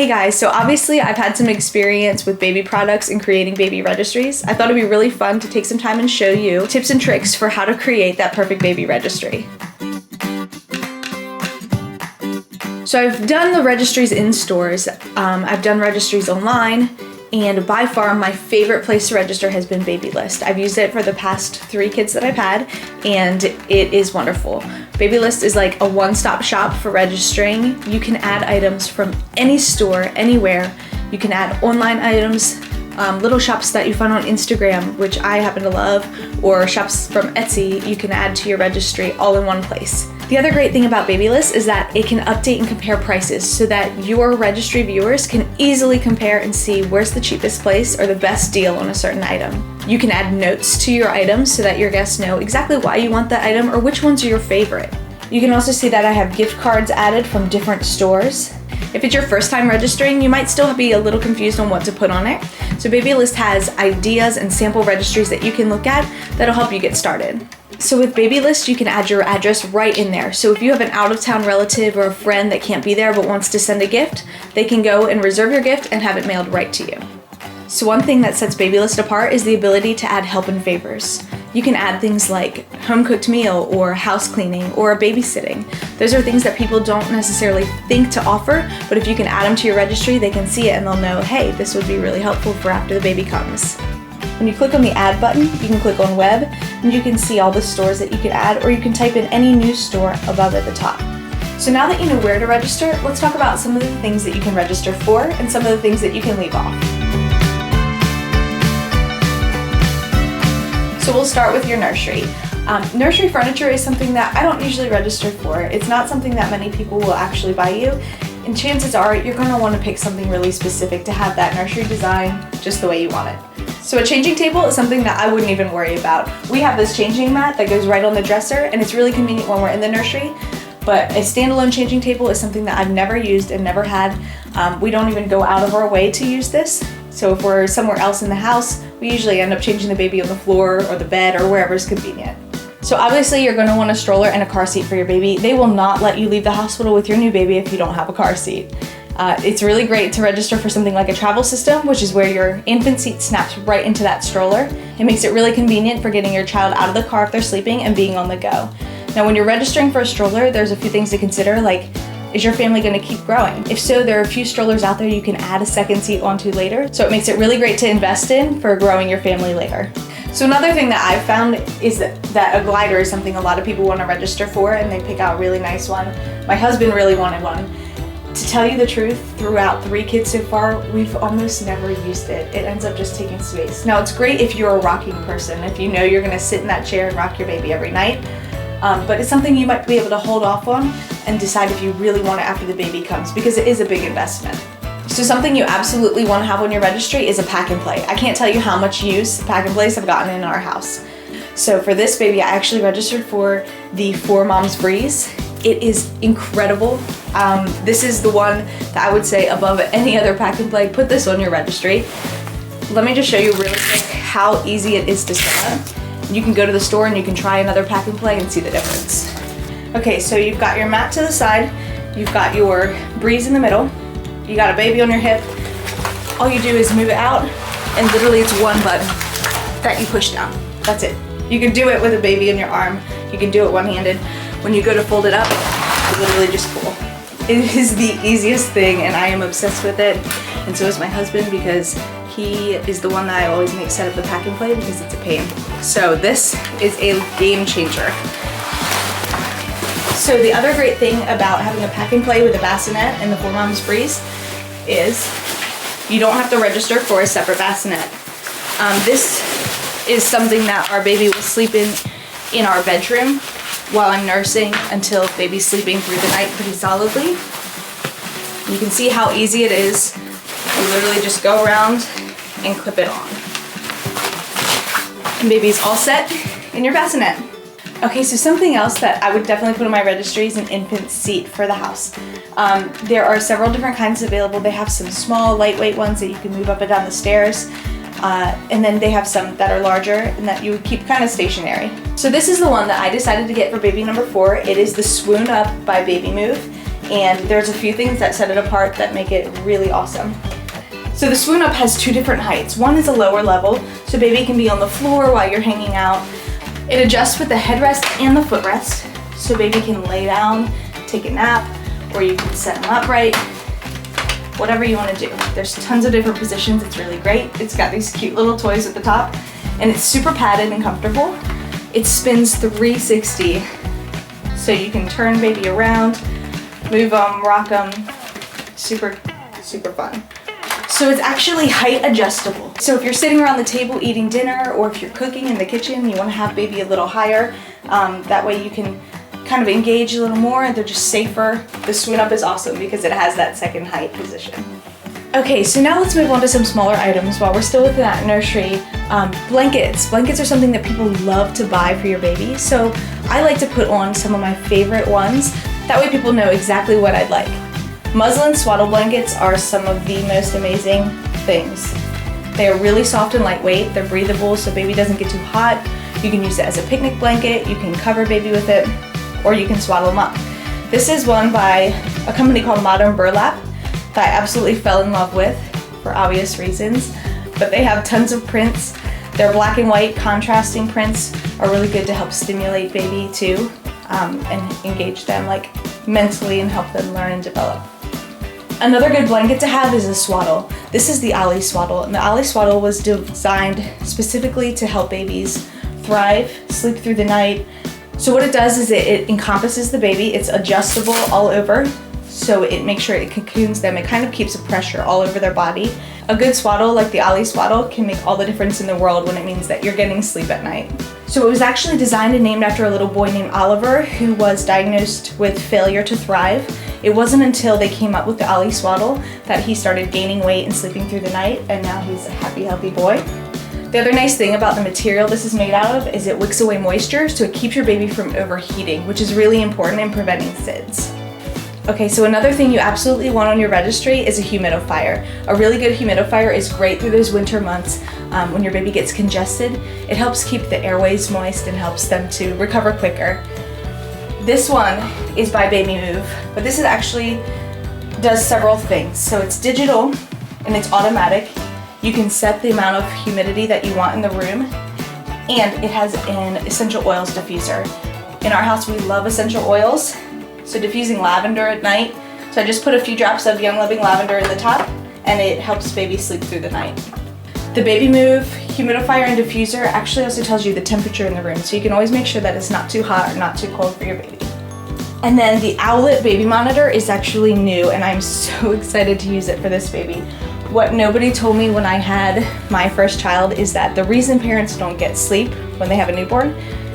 Hey guys, so obviously I've had some experience with baby products and creating baby registries. I thought it'd be really fun to take some time and show you tips and tricks for how to create that perfect baby registry. So I've done the registries in stores, I've done registries online, and by far my favorite place to register has been Babylist. I've used it for the past 3 kids that I've had, and it is wonderful. Babylist is like a one-stop shop for registering. You can add items from any store, anywhere. You can add online items, little shops that you find on Instagram, which I happen to love, or shops from Etsy you can add to your registry all in one place. The other great thing about Babylist is that it can update and compare prices so that your registry viewers can easily compare and see where's the cheapest place or the best deal on a certain item. You can add notes to your items so that your guests know exactly why you want the item or which ones are your favorite. You can also see that I have gift cards added from different stores. If it's your first time registering, you might still be a little confused on what to put on it. So Babylist has ideas and sample registries that you can look at that'll help you get started. So with Babylist, you can add your address right in there. So if you have an out-of-town relative or a friend that can't be there but wants to send a gift, they can go and reserve your gift and have it mailed right to you. So one thing that sets Babylist apart is the ability to add help and favors. You can add things like home-cooked meal or house cleaning or babysitting. Those are things that people don't necessarily think to offer, but if you can add them to your registry, they can see it and they'll know, hey, this would be really helpful for after the baby comes. When you click on the add button, you can click on web and you can see all the stores that you can add, or you can type in any new store above at the top. So now that you know where to register, let's talk about some of the things that you can register for and some of the things that you can leave off. So we'll start with your nursery. Nursery furniture is something that I don't usually register for. It's not something that many people will actually buy you, and chances are you're going to want to pick something really specific to have that nursery design just the way you want it. So a changing table is something that I wouldn't even worry about. We have this changing mat that goes right on the dresser, and it's really convenient when we're in the nursery, but a standalone changing table is something that I've never used and never had. We don't even go out of our way to use this. So if we're somewhere else in the house, we usually end up changing the baby on the floor or the bed or wherever is convenient. So obviously you're going to want a stroller and a car seat for your baby. They will not let you leave the hospital with your new baby if you don't have a car seat. It's really great to register for something like a travel system, which is where your infant seat snaps right into that stroller. It makes it really convenient for getting your child out of the car if they're sleeping and being on the go. Now when you're registering for a stroller, there's a few things to consider, like, is your family going to keep growing? If so, there are a few strollers out there you can add a second seat onto later, so it makes it really great to invest in for growing your family later. So another thing that I've found is that a glider is something a lot of people want to register for, and they pick out a really nice one. My husband really wanted one. To tell you the truth, throughout 3 kids so far, we've almost never used it. It ends up just taking space. Now it's great if you're a rocking person, if you know you're going to sit in that chair and rock your baby every night. But it's something you might be able to hold off on and decide if you really want it after the baby comes, because it is a big investment. So something you absolutely want to have on your registry is a pack and play. I can't tell you how much use pack and plays have gotten in our house. So for this baby, I actually registered for the 4Moms Breeze. It is incredible. This is the one that I would say above any other pack and play. Put this on your registry. Let me just show you really quick how easy it is to set up. You can go to the store and you can try another pack and play and see the difference. Okay, so you've got your mat to the side, you've got your Breeze in the middle, you got a baby on your hip. All you do is move it out, and literally it's one button that you push down. That's it. You can do it with a baby in your arm. You can do it one-handed. When you go to fold it up, you literally just pull. It is the easiest thing, and I am obsessed with it, and so is my husband, because he is the one that I always make set up the pack and play because it's a pain. So this is a game changer. So the other great thing about having a pack and play with a bassinet and the 4Moms Breeze is you don't have to register for a separate bassinet. This is something that our baby will sleep in our bedroom while I'm nursing until baby's sleeping through the night pretty solidly. You can see how easy it is. You literally just go around and clip it on. And baby's all set in your bassinet. Okay, so something else that I would definitely put on my registry is an infant seat for the house. There are several different kinds available. They have some small, lightweight ones that you can move up and down the stairs. And then they have some that are larger and that you would keep kind of stationary. So this is the one that I decided to get for baby number 4. It is the Swoop Up by Baby Move. and there's a few things that set it apart that make it really awesome. So the Swoop Up has two different heights. One is a lower level, so baby can be on the floor while you're hanging out. It adjusts with the headrest and the footrest, so baby can lay down, take a nap, or you can set them upright, whatever you want to do. There's tons of different positions. It's really great. It's got these cute little toys at the top, and it's super padded and comfortable. It spins 360, so you can turn baby around, move them, rock them. Super, super fun. So it's actually height adjustable. So if you're sitting around the table eating dinner, or if you're cooking in the kitchen, you want to have baby a little higher. That way you can kind of engage a little more. They're just safer. The Swoop Up is awesome because it has that second height position. Okay, so now let's move on to some smaller items while we're still within that nursery. Blankets. Blankets are something that people love to buy for your baby. So I like to put on some of my favorite ones. That way people know exactly what I'd like. Muslin swaddle blankets are some of the most amazing things. They are really soft and lightweight. They're breathable so baby doesn't get too hot. You can use it as a picnic blanket. You can cover baby with it, or you can swaddle them up. This is one by a company called Modern Burlap that I absolutely fell in love with for obvious reasons, but they have tons of prints. Their black and white contrasting prints are really good to help stimulate baby too, and engage them like mentally and help them learn and develop. Another good blanket to have is a swaddle. This is the Owlet swaddle, and the Owlet swaddle was designed specifically to help babies thrive, sleep through the night. So what it does is it encompasses the baby. It's adjustable all over, so it makes sure it cocoons them. It kind of keeps a pressure all over their body. A good swaddle like the Owlet swaddle can make all the difference in the world when it means that you're getting sleep at night. So it was actually designed and named after a little boy named Oliver who was diagnosed with failure to thrive. It wasn't until they came up with the Owlet swaddle that he started gaining weight and sleeping through the night, and now he's a happy, healthy boy. The other nice thing about the material this is made out of is it wicks away moisture, so it keeps your baby from overheating, which is really important in preventing SIDS. Okay, so another thing you absolutely want on your registry is a humidifier. A really good humidifier is great through those winter months when your baby gets congested. It helps keep the airways moist and helps them to recover quicker. This one is by Baby Move, but this is actually does several things. So it's digital and it's automatic. You can set the amount of humidity that you want in the room, and it has an essential oils diffuser. In our house, we love essential oils, so diffusing lavender at night. So I just put a few drops of Young Living lavender in the top, and it helps baby sleep through the night. The Baby Move humidifier and diffuser actually also tells you the temperature in the room, so you can always make sure that it's not too hot or not too cold for your baby. And then the Owlet baby monitor is actually new, and I'm so excited to use it for this baby. What nobody told me when I had my first child is that the reason parents don't get sleep when they have a newborn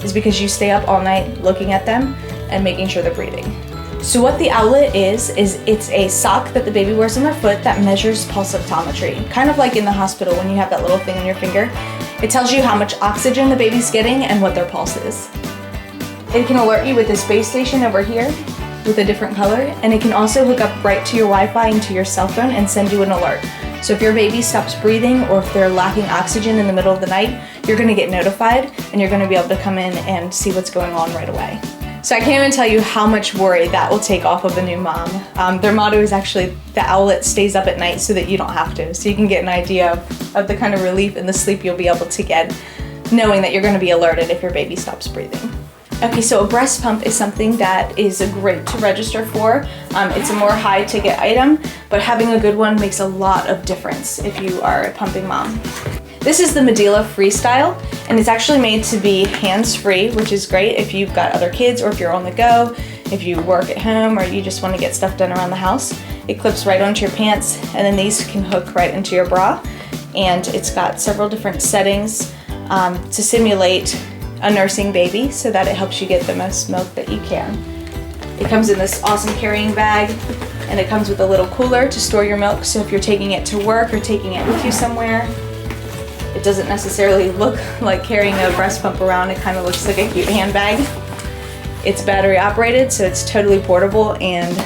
is because you stay up all night looking at them and making sure they're breathing. So what the Owlet is it's a sock that the baby wears on their foot that measures pulse oximetry, kind of like in the hospital when you have that little thing on your finger. It tells you how much oxygen the baby's getting and what their pulse is. It can alert you with this base station over here with a different color, and it can also hook up right to your Wi-Fi and to your cell phone and send you an alert. So if your baby stops breathing or if they're lacking oxygen in the middle of the night, you're gonna get notified and you're gonna be able to come in and see what's going on right away. So I can't even tell you how much worry that will take off of a new mom. Their motto is actually, the Owlet stays up at night so that you don't have to. So you can get an idea of the kind of relief and the sleep you'll be able to get knowing that you're gonna be alerted if your baby stops breathing. Okay, so a breast pump is something that is great to register for. It's a more high ticket item, but having a good one makes a lot of difference if you are a pumping mom. This is the Medela Freestyle, and it's actually made to be hands-free, which is great if you've got other kids or if you're on the go, if you work at home or you just want to get stuff done around the house. It clips right onto your pants, and then these can hook right into your bra. And it's got several different settings to simulate a nursing baby so that it helps you get the most milk that you can. It comes in this awesome carrying bag, and it comes with a little cooler to store your milk, so if you're taking it to work or taking it with you somewhere, it doesn't necessarily look like carrying a breast pump around. It kind of looks like a cute handbag. It's battery operated, so it's totally portable, and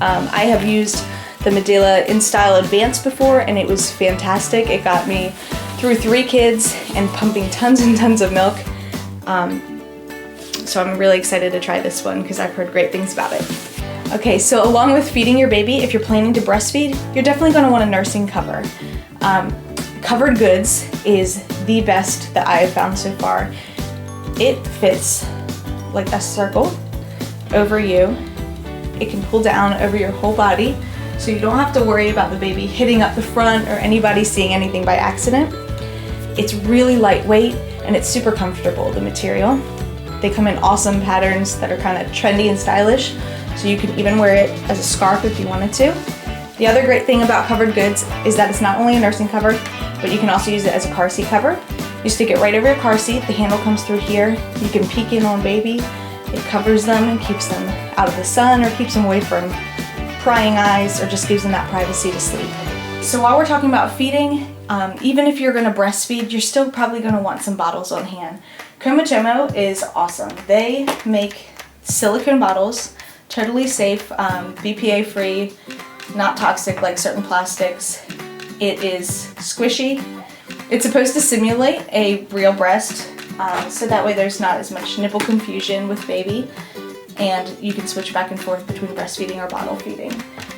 I have used the Medela InStyle Advanced before, and it was fantastic. It got me through 3 kids and pumping tons and tons of milk. So I'm really excited to try this one because I've heard great things about it. Okay, so along with feeding your baby, if you're planning to breastfeed, you're definitely going to want a nursing cover. Covered goods is the best that I have found so far. It fits like a circle over you. It can pull down over your whole body, so you don't have to worry about the baby hitting up the front or anybody seeing anything by accident. It's really lightweight and it's super comfortable, the material. They come in awesome patterns that are kind of trendy and stylish, so you can even wear it as a scarf if you wanted to. The other great thing about covered goods is that it's not only a nursing cover, but you can also use it as a car seat cover. You stick it right over your car seat, the handle comes through here, you can peek in on baby, it covers them and keeps them out of the sun or keeps them away from prying eyes or just gives them that privacy to sleep. So while we're talking about feeding, even if you're going to breastfeed, you're still probably going to want some bottles on hand. Kermit Mo is awesome. They make silicone bottles, totally safe, BPA free, not toxic like certain plastics. It is squishy. It's supposed to simulate a real breast, so that way there's not as much nipple confusion with baby, and you can switch back and forth between breastfeeding or bottle feeding.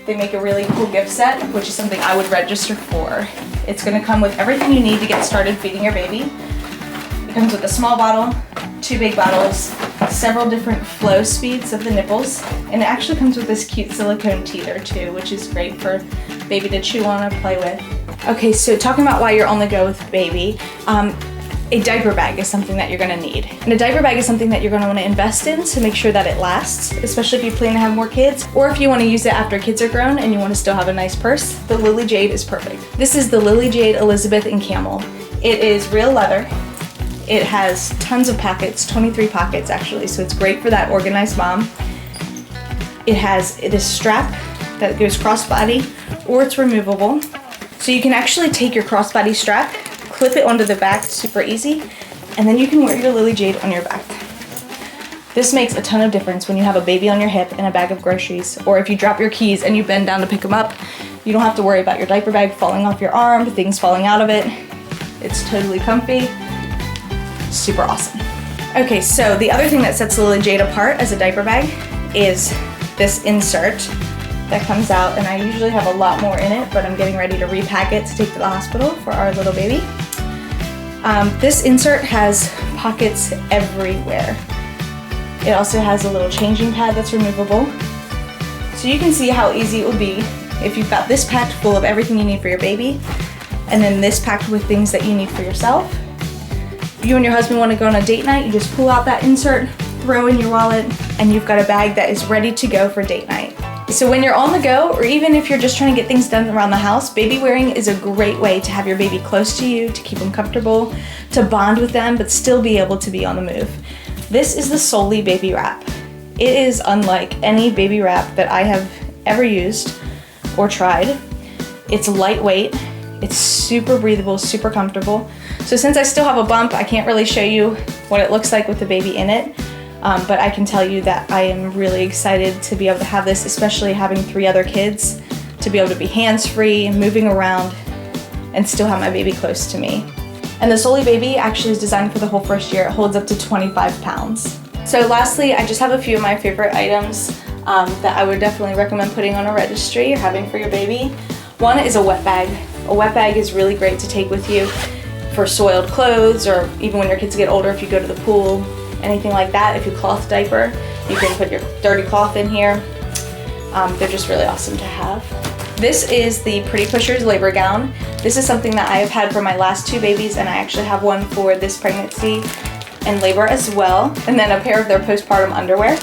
They make a really cool gift set, which is something I would register for. It's going to come with everything you need to get started feeding your baby. It comes with a small bottle, 2 big bottles, several different flow speeds of the nipples, and it actually comes with this cute silicone teether too, which is great for baby to chew on or play with. Okay, so talking about why you're on the go with baby, a diaper bag is something that you're going to need. And a diaper bag is something that you're going to want to invest in to make sure that it lasts, especially if you plan to have more kids, or if you want to use it after kids are grown and you want to still have a nice purse. The Lily Jade is perfect. This is the Lily Jade Elizabeth and Camel. It is real leather. It has tons of pockets, 23 pockets actually, so it's great for that organized mom. It has this strap that goes crossbody, or it's removable. So you can actually take your crossbody strap, clip it onto the back, super easy, and then you can wear your Lily Jade on your back. This makes a ton of difference when you have a baby on your hip and a bag of groceries, or if you drop your keys and you bend down to pick them up, you don't have to worry about your diaper bag falling off your arm, things falling out of it. It's totally comfy, super awesome. Okay, so the other thing that sets Lily Jade apart as a diaper bag is this insert that comes out, and I usually have a lot more in it, but I'm getting ready to repack it to take to the hospital for our little baby. This insert has pockets everywhere. It also has a little changing pad that's removable. So you can see how easy it would be if you've got this packed full of everything you need for your baby, and then this packed with things that you need for yourself. If you and your husband want to go on a date night, you just pull out that insert, throw in your wallet, and you've got a bag that is ready to go for date night. So when you're on the go, or even if you're just trying to get things done around the house, baby wearing is a great way to have your baby close to you, to keep them comfortable, to bond with them, but still be able to be on the move. This is the Solely Baby Wrap. It is unlike any baby wrap that I have ever used or tried. It's lightweight, it's super breathable, super comfortable. So since I still have a bump, I can't really show you what it looks like with the baby in it. But I can tell you that I am really excited to be able to have this, especially having 3 other kids, to be able to be hands-free, moving around, and still have my baby close to me. And the Solely Baby actually is designed for the whole first year. It holds up to 25 pounds. So lastly, I just have a few of my favorite items that I would definitely recommend putting on a registry or having for your baby. One is a wet bag. A wet bag is really great to take with you for soiled clothes, or even when your kids get older, if you go to the pool, anything like that. If you cloth diaper, you can put your dirty cloth in here. They're just really awesome to have. This is the Pretty Pushers labor gown. This is something that I have had for my last 2 babies, and I actually have one for this pregnancy and labor as well, and then a pair of their postpartum underwear.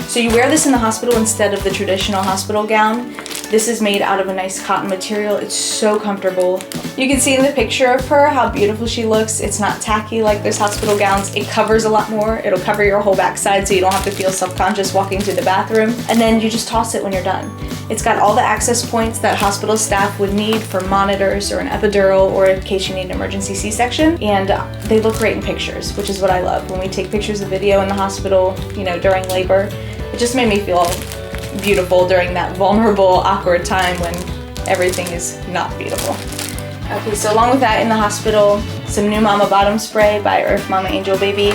So you wear this in the hospital instead of the traditional hospital gown. This is made out of a nice cotton material. It's so comfortable. You can see in the picture of her how beautiful she looks. It's not tacky like those hospital gowns. It covers a lot more. It'll cover your whole backside so you don't have to feel self-conscious walking to the bathroom. And then you just toss it when you're done. It's got all the access points that hospital staff would need for monitors or an epidural, or in case you need an emergency C-section. And they look great in pictures, which is what I love. When we take pictures of video in the hospital, you know, during labor, it just made me feel beautiful during that vulnerable, awkward time when everything is not beautiful. Okay, so along with that, in the hospital, some new Mama Bottom Spray by Earth Mama Angel Baby.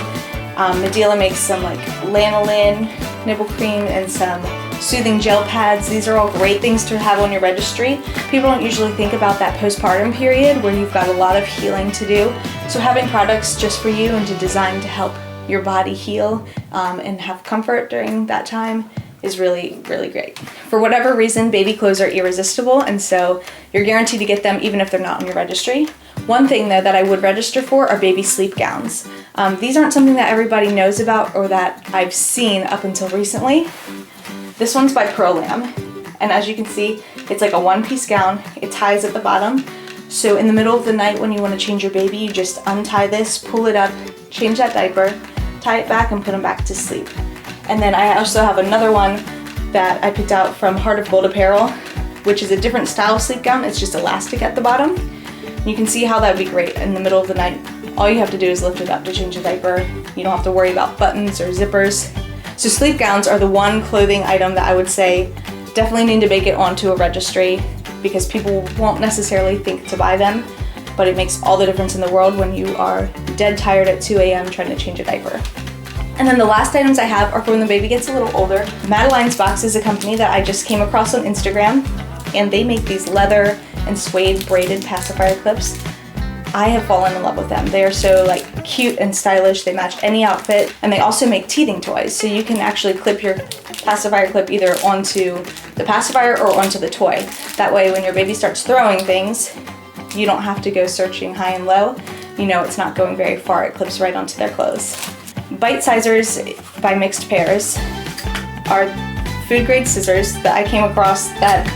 Medela makes some like lanolin, nipple cream, and some soothing gel pads. These are all great things to have on your registry. People don't usually think about that postpartum period where you've got a lot of healing to do. So having products just for you and to design to help your body heal and have comfort during that time is really, really great. For whatever reason, baby clothes are irresistible, and so you're guaranteed to get them even if they're not on your registry. One thing though that I would register for are baby sleep gowns. These aren't something that everybody knows about or that I've seen up until recently. This one's by Lamb, and as you can see, it's like a one-piece gown. It ties at the bottom. So in the middle of the night when you want to change your baby, you just untie this, pull it up, change that diaper, tie it back, and put them back to sleep. And then I also have another one that I picked out from Heart of Gold Apparel, which is a different style of sleep gown. It's just elastic at the bottom. You can see how that would be great in the middle of the night. All you have to do is lift it up to change a diaper. You don't have to worry about buttons or zippers. So sleep gowns are the one clothing item that I would say definitely need to make it onto a registry, because people won't necessarily think to buy them, but it makes all the difference in the world when you are dead tired at 2 a.m. trying to change a diaper. And then the last items I have are for when the baby gets a little older. Madeline's Box is a company that I just came across on Instagram, and they make these leather and suede braided pacifier clips. I have fallen in love with them. They are so like cute and stylish. They match any outfit, and they also make teething toys. So you can actually clip your pacifier clip either onto the pacifier or onto the toy. That way when your baby starts throwing things, you don't have to go searching high and low. You know it's not going very far. It clips right onto their clothes. Bite Sizers by Mixed Pairs are food grade scissors that I came across that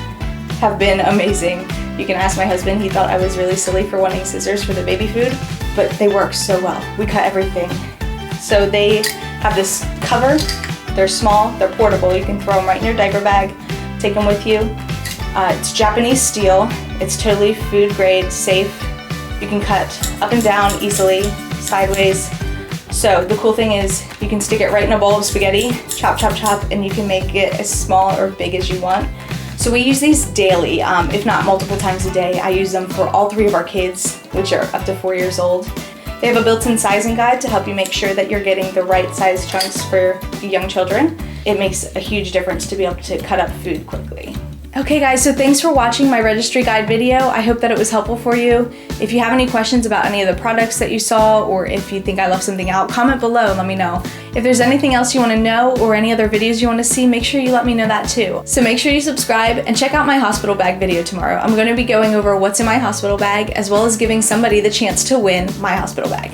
have been amazing. You can ask my husband, he thought I was really silly for wanting scissors for the baby food, but they work so well. We cut everything. So they have this cover, they're small, they're portable, you can throw them right in your diaper bag, take them with you. It's Japanese steel, it's totally food grade, safe. You can cut up and down easily, sideways. So the cool thing is you can stick it right in a bowl of spaghetti, chop, chop, chop, and you can make it as small or big as you want. So we use these daily, if not multiple times a day. I use them for all 3 of our kids, which are up to 4 years old. They have a built-in sizing guide to help you make sure that you're getting the right size chunks for young children. It makes a huge difference to be able to cut up food quickly. Okay guys, so thanks for watching my registry guide video. I hope that it was helpful for you. If you have any questions about any of the products that you saw, or if you think I left something out, comment below and let me know. If there's anything else you want to know or any other videos you want to see, make sure you let me know that too. So make sure you subscribe and check out my hospital bag video tomorrow. I'm going to be going over what's in my hospital bag, as well as giving somebody the chance to win my hospital bag.